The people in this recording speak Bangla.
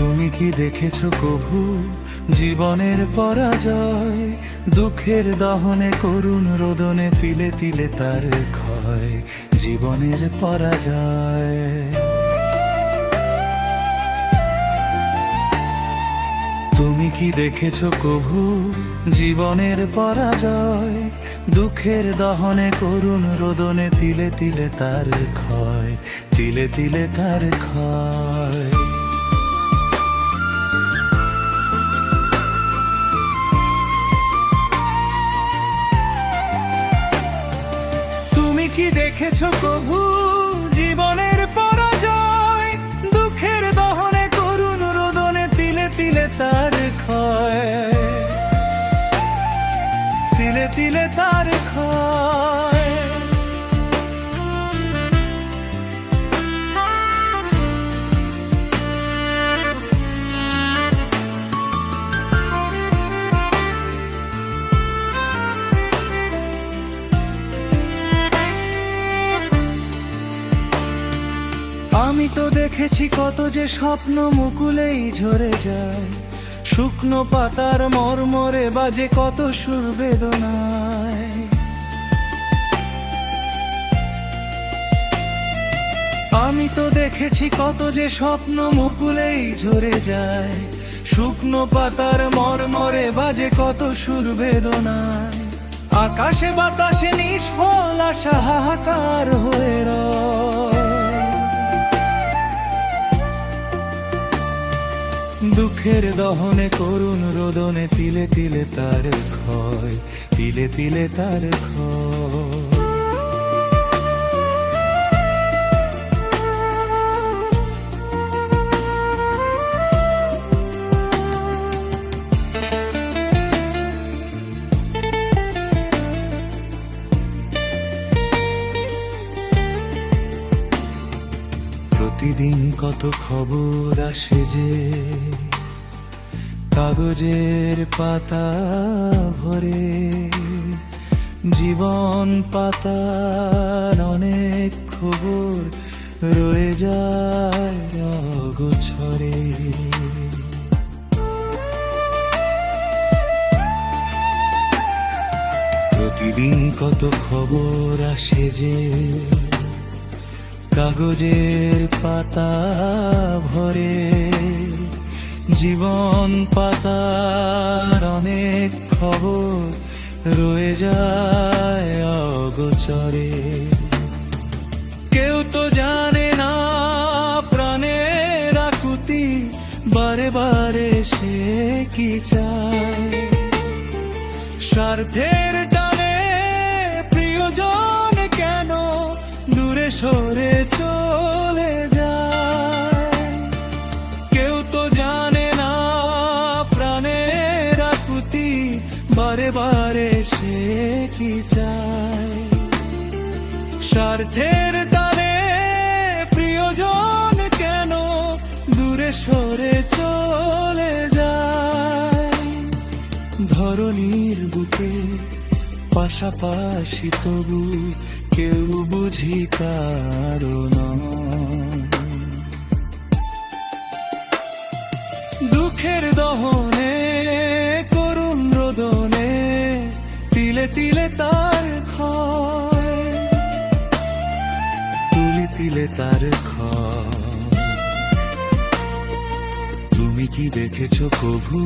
তুমি কি দেখেছো কভু জীবনের পরাজয়? দুঃখের দহনে করুণ রোদনে তিলে তিলে তার ক্ষয়, জীবনের পরাজয়। তুমি কি দেখেছো কভু জীবনের পরাজয়? দুঃখের দহনে করুণ রোদনে তিলে তিলে তার ক্ষয়, তিলে তিলে তার ক্ষয়। তুমি কি দেখেছো কভু জীবনের পরাজয়? দুঃখের দহনে করুণ রোদনে তিলে তিলে তার ক্ষয়, তিলে তিলে তার ক্ষয়। আমি তো দেখেছি কত যে স্বপ্ন মুকুলেই ঝরে যায়, শুকনো পাতার মরমরে বাজে কত সুর বেদনায়। আমি তো দেখেছি কত যে স্বপ্ন মুকুলেই ঝরে যায়, শুকনো পাতার মরমরে বাজে কত সুর বেদনায়। আকাশে বাতাসে নিষ্ফল আশা হাহাকার হয়ে রয়। দুঃখের দহনে করুণ রোদনে তিলে তিলে তার ক্ষয়, তিলে তিলে তার ক্ষয়। প্রতিদিন কত খবর আসে যে কাগজের পাতা ভরে, জীবন পাতার অনেক খবর রয়ে যায় অগোছরে। প্রতিদিন কত খবর আসে যে কাগজের পাতা ভরে, জীবন পাতার অনেক খবর রয়ে যায় অগোচরে। কেউ তো জানে না প্রাণের আকুতি, বারে বারে সে কি চায়। স্বার্থের টানে প্রিয়জন কেন দূরে সরে চলে যায়। কেউ তো জানে না প্রাণের আকুতি, বারে বারে সে কি চায়। স্বার্থের টানে প্রিয়জন কেন দূরে সরে চলে যায়। ধরণীর বুকে পাশাপাশি তবু কেউ বুঝি কারণ। দুঃখের দহনে করুণ রোদনে তিলে তিলে তার ক্ষয়, তুলি তিলে তার ক্ষয়। তুমি কি দেখেছো কভু